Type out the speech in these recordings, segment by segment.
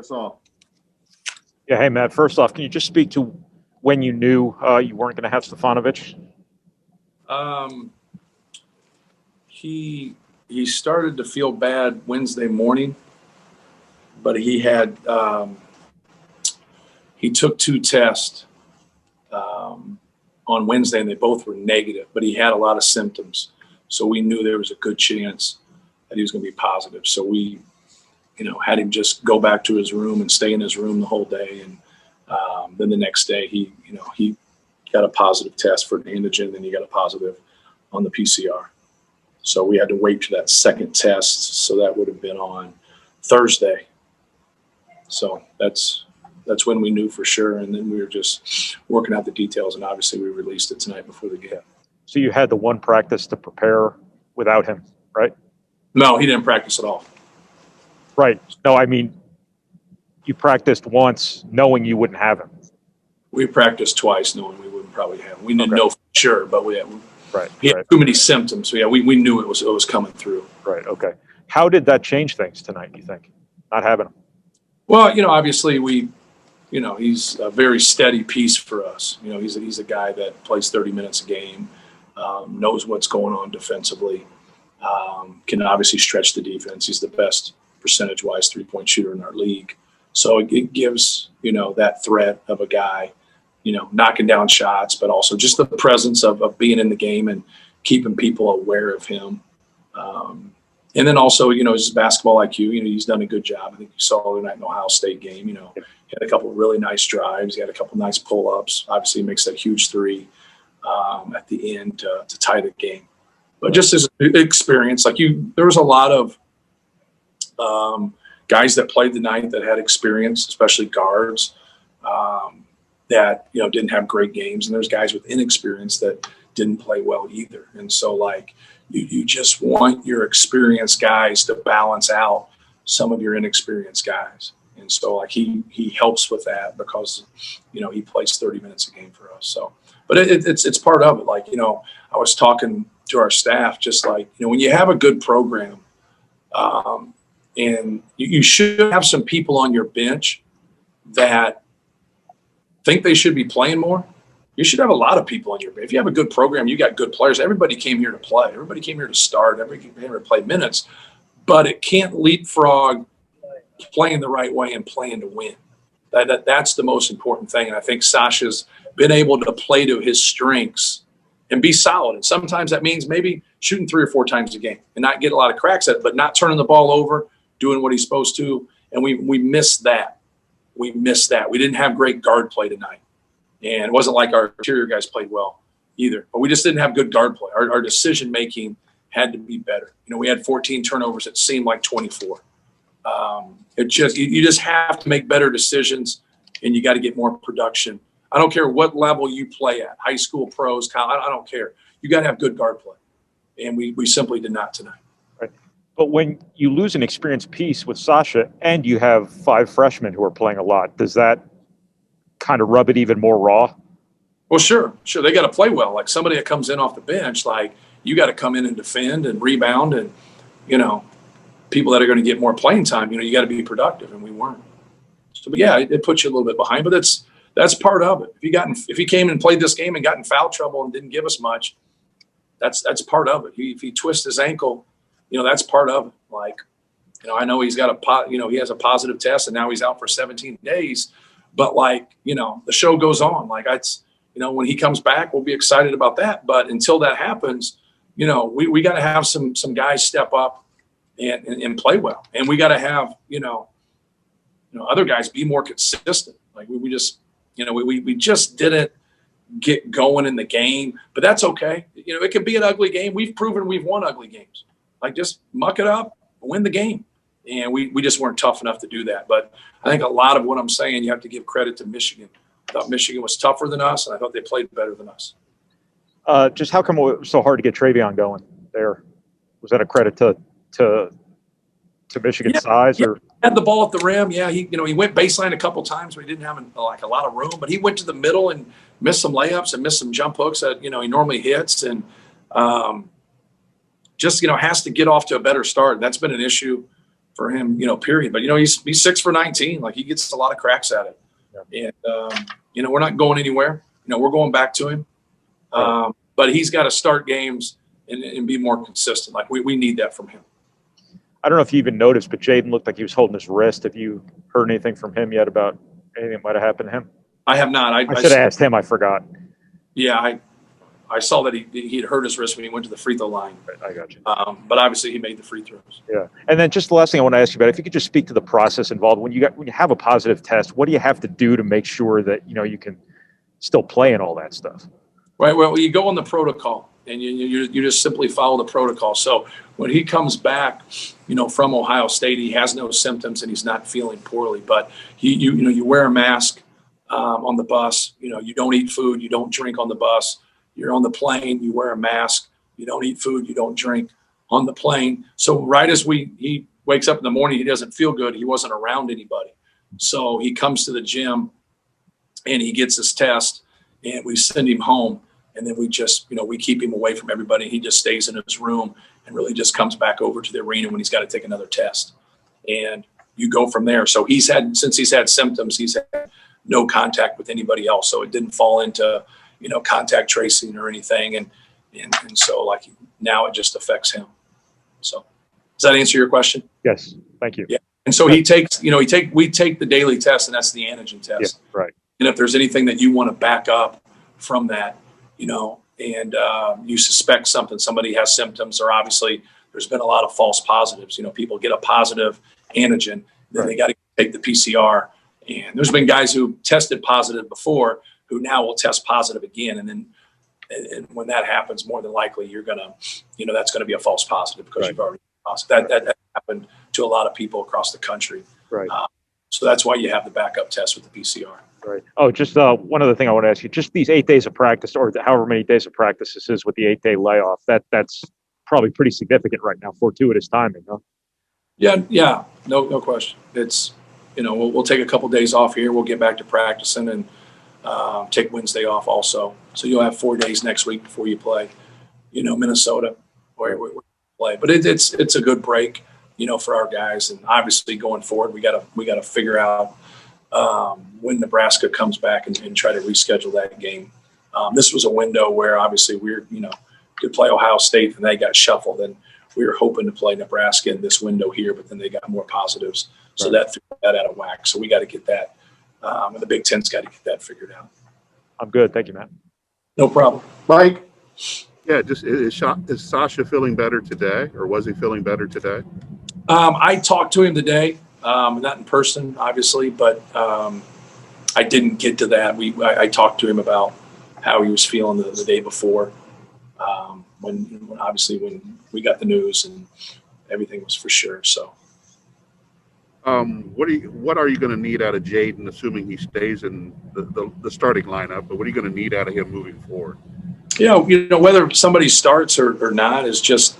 first off. Yeah, hey, Matt, first off, can you just speak to when you knew you weren't going to have Stefanovic? He started to feel bad Wednesday morning, but he had he took 2 tests on Wednesday, and they both were negative, but he had a lot of symptoms. So we knew there was a good chance that he was going to be positive. So we, had him just go back to his room and stay in his room the whole day. And then the next day he got a positive test for an antigen, and then he got a positive on the PCR. So we had to wait for that second test. So that would have been on Thursday. So that's when we knew for sure. And then we were just working out the details, and obviously we released it tonight before the game. So you had the one practice to prepare without him, right? No, he didn't practice at all. Right. No, I mean, you practiced once knowing you wouldn't have him. We practiced twice knowing we wouldn't probably have him. We didn't know for sure, but he had too many symptoms. So, yeah, we knew it was coming through. Right, okay. How did that change things tonight, you think, not having him? Well, obviously he's a very steady piece for us. He's a guy that plays 30 minutes a game, knows what's going on defensively, can obviously stretch the defense. He's the best percentage-wise three-point shooter in our league. So it gives, that threat of a guy, knocking down shots, but also just the presence of being in the game and keeping people aware of him. And then also, his basketball IQ, he's done a good job. I think you saw the other night in the Ohio State game, he had a couple of really nice drives. He had a couple of nice pull-ups. Obviously, he makes that huge three at the end to tie the game. But just as experience, there was a lot of guys that played the night that had experience, especially guards, that, didn't have great games. And there's guys with inexperience that didn't play well either. And so, you just want your experienced guys to balance out some of your inexperienced guys. And so, he helps with that because, he plays 30 minutes a game for us. So, but it's part of it. I was talking to our staff, just when you have a good program, and you should have some people on your bench that think they should be playing more. You should have a lot of people on your bench. If you have a good program, you got good players. Everybody came here to play. Everybody came here to start. Everybody came here to play minutes. But it can't leapfrog playing the right way and playing to win. That's the most important thing. And I think Sasha's been able to play to his strengths and be solid. And sometimes that means maybe shooting 3 or 4 times a game and not get a lot of cracks at it, but not turning the ball over, doing what he's supposed to. And we missed that. We didn't have great guard play tonight. And it wasn't like our interior guys played well either. But we just didn't have good guard play. Our decision-making had to be better. We had 14 turnovers. It seemed like 24. You just have to make better decisions, and you got to get more production. I don't care what level you play at, high school, pros, college, I don't care. You got to have good guard play. And we simply did not tonight. Right. But when you lose an experienced piece with Sasha and you have 5 freshmen who are playing a lot, does that kind of rub it even more raw? Well, sure. They got to play well. Like somebody that comes in off the bench, you got to come in and defend and rebound and, people that are going to get more playing time, you got to be productive, and we weren't. So, but yeah, it puts you a little bit behind, but that's part of it. If he came and played this game and got in foul trouble and didn't give us much, that's part of it. If he twists his ankle, that's part of it. I know he's got he has a positive test and now he's out for 17 days, but the show goes on. When he comes back, we'll be excited about that. But until that happens, we got to have some guys step up and play well. And we got to have, other guys be more consistent. We just, we just didn't get going in the game, but that's okay. It could be an ugly game. We've proven we've won ugly games. Just muck it up, win the game. And we just weren't tough enough to do that. But I think a lot of what I'm saying, you have to give credit to Michigan. I thought Michigan was tougher than us, and I thought they played better than us. Just how come it was so hard to get Trayvion going there? Was that a credit to Michigan's size? Or had the ball at the rim? Yeah, he went baseline a couple times, but he didn't have a lot of room. But he went to the middle and missed some layups and missed some jump hooks that he normally hits, and just has to get off to a better start. That's been an issue for him, period. But, he's 6 for 19. Like, he gets a lot of cracks at it. Yeah. And, we're not going anywhere. We're going back to him. Right. But he's got to start games and be more consistent. Like, we need that from him. I don't know if you even noticed, but Jaden looked like he was holding his wrist. Have you heard anything from him yet about anything that might have happened to him? I have not. I should have asked him. I forgot. Yeah, I saw that he had hurt his wrist when he went to the free throw line. I got you. But obviously he made the free throws. Yeah. And then just the last thing I want to ask you about, if you could just speak to the process involved when you have a positive test, what do you have to do to make sure that, you can still play and all that stuff? Right. Well, you go on the protocol and you just simply follow the protocol. So when he comes back, from Ohio State, he has no symptoms and he's not feeling poorly, but you wear a mask on the bus. You don't eat food, you don't drink on the bus. You're on the plane, you wear a mask, you don't eat food, you don't drink on the plane. So right as he wakes up in the morning, he doesn't feel good. He wasn't around anybody. So he comes to the gym and he gets his test and we send him home. And then we just, we keep him away from everybody. He just stays in his room and really just comes back over to the arena when he's got to take another test. And you go from there. So since he's had symptoms, he's had no contact with anybody else. So it didn't fall into, contact tracing or anything. And so like now it just affects him. So does that answer your question? Yes. Thank you. Yeah. And so he takes, we take the daily test, and that's the antigen test. Yeah, right. And if there's anything that you want to back up from that, and you suspect somebody has symptoms, or obviously there's been a lot of false positives. People get a positive antigen, then they got to take the PCR. And there's been guys who tested positive before who now will test positive again. And then when that happens, more than likely you're going to, that's going to be a false positive because you've already positive. That happened to a lot of people across the country. Right. So that's why you have the backup test with the PCR. Right. Oh, just one other thing I want to ask you, just these 8 days of practice, or however many days of practice this is with the 8-day layoff, that's probably pretty significant right now, fortuitous timing, huh? Yeah. No question. It's, we'll take a couple days off here. We'll get back to practicing and take Wednesday off also. So you'll have 4 days next week before you play, Minnesota where we play. But it's a good break, for our guys. And obviously going forward, we gotta figure out when Nebraska comes back and try to reschedule that game. This was a window where obviously we're, could play Ohio State and they got shuffled, and we were hoping to play Nebraska in this window here, but then they got more positives. So that threw that out of whack. So we got to get that. And the Big Ten's got to get that figured out. I'm good. Thank you, Matt. No problem. Mike? Yeah, just is Sasha feeling better today, or was he feeling better today? I talked to him today, not in person, obviously, but I didn't get to that. I talked to him about how he was feeling the day before, when we got the news and everything was for sure. So, what are you going to need out of Jaden, assuming he stays in the starting lineup? But what are you going to need out of him moving forward? Yeah, whether somebody starts or not is just.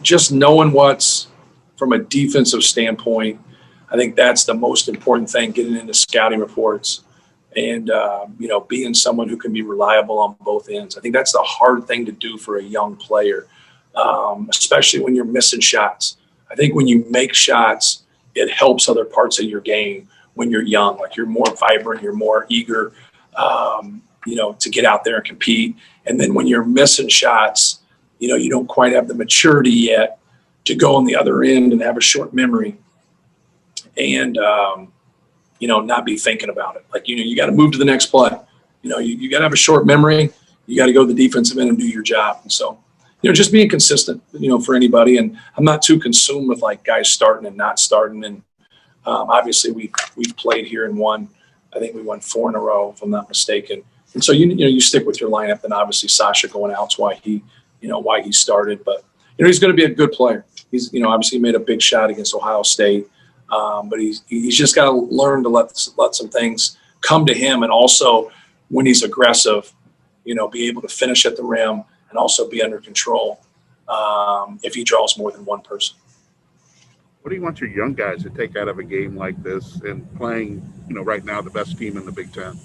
Just knowing what's from a defensive standpoint, I think that's the most important thing, getting into scouting reports and, being someone who can be reliable on both ends. I think that's the hard thing to do for a young player, especially when you're missing shots. I think when you make shots, it helps other parts of your game when you're young. Like, you're more vibrant, you're more eager, to get out there and compete. And then when you're missing shots, you don't quite have the maturity yet to go on the other end and have a short memory and, not be thinking about it. Like, you got to move to the next play. You got to have a short memory. You got to go to the defensive end and do your job. And so, just being consistent, for anybody. And I'm not too consumed with like guys starting and not starting. And obviously we've played here and won. I think we won 4 in a row, if I'm not mistaken. And so, you stick with your lineup. And obviously Sasha going out's why he started, but he's going to be a good player. He's obviously made a big shot against Ohio State, but he's just got to learn to let some things come to him, and also when he's aggressive, be able to finish at the rim and also be under control if he draws more than one person. What do you want your young guys to take out of a game like this and playing, right now the best team in the Big Ten?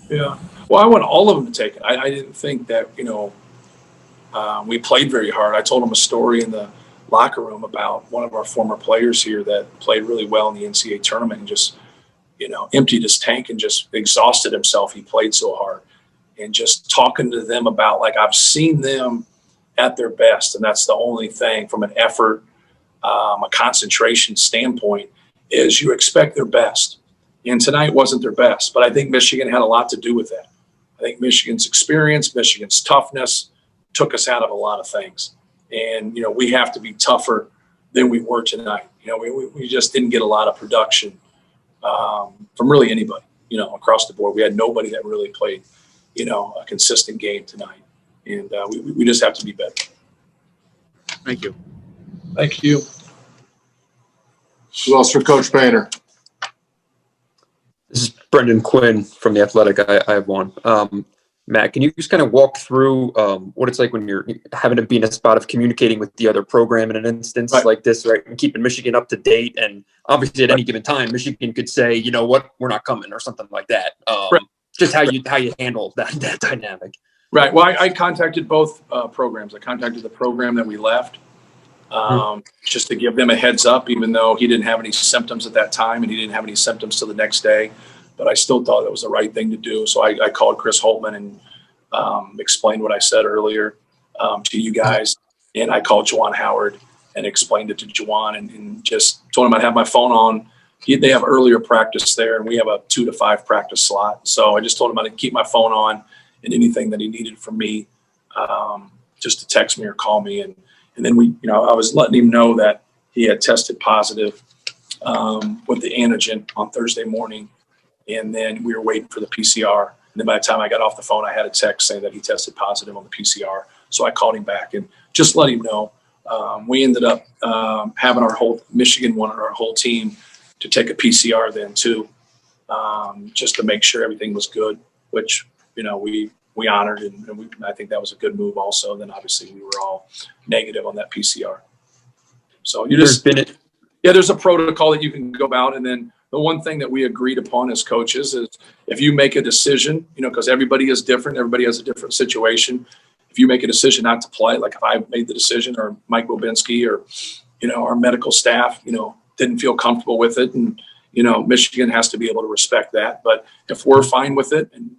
Yeah, well, I want all of them to take it. I didn't think that we played very hard. I told him a story in the locker room about one of our former players here that played really well in the NCAA tournament and just, emptied his tank and just exhausted himself. He played so hard. And just talking to them about, like, I've seen them at their best, and that's the only thing from an effort, a concentration standpoint, is you expect their best. And tonight wasn't their best, but I think Michigan had a lot to do with that. I think Michigan's experience, Michigan's toughness took us out of a lot of things. And, we have to be tougher than we were tonight. We just didn't get a lot of production from really anybody, across the board. We had nobody that really played, a consistent game tonight. And we just have to be better. Thank you. Thank you. Who else for Coach Painter? This is Brendan Quinn from The Athletic. I have one. Matt, can you just kind of walk through what it's like when you're having to be in a spot of communicating with the other program in an instance like this, right? And keeping Michigan up to date. And obviously at any given time, Michigan could say, you know what, we're not coming, or something like that. Just how you handle that dynamic. Right. Well, I contacted both programs. I contacted the program that we left just to give them a heads up, even though he didn't have any symptoms at that time and he didn't have any symptoms till the next day. But I still thought it was the right thing to do. So I called Chris Holtman and explained what I said earlier to you guys. And I called Juwan Howard and explained it to Juwan and just told him I'd have my phone on. They have earlier practice there, and we have a 2 to 5 practice slot. So I just told him I'd keep my phone on and anything that he needed from me, just to text me or call me. And then I was letting him know that he had tested positive with the antigen on Thursday morning. And then we were waiting for the PCR. And then by the time I got off the phone, I had a text saying that he tested positive on the PCR. So I called him back and just let him know. We ended up having Michigan wanted our whole team to take a PCR then too, just to make sure everything was good, which, we honored. And I think that was a good move also. Then obviously we were all negative on that PCR. So there's a protocol that you can go about. And then the one thing that we agreed upon as coaches is if you make a decision, because everybody is different, everybody has a different situation. If you make a decision not to play, like if I made the decision or Mike Bobinski or, our medical staff, didn't feel comfortable with it. And, Michigan has to be able to respect that. But if we're fine with it and,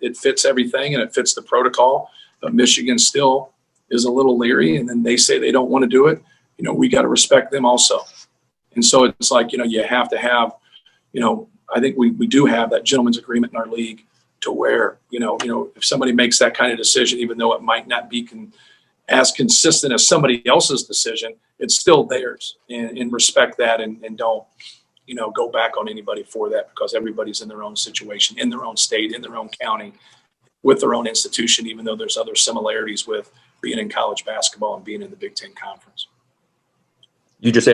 it fits everything and it fits the protocol, but Michigan still is a little leery and then they say they don't want to do it, we got to respect them also. And so it's like, you have to have, I think we do have that gentleman's agreement in our league to where, if somebody makes that kind of decision, even though it might not be as consistent as somebody else's decision, it's still theirs, and respect that and don't, go back on anybody for that, because everybody's in their own situation, in their own state, in their own county, with their own institution, even though there's other similarities with being in college basketball and being in the Big Ten Conference. You just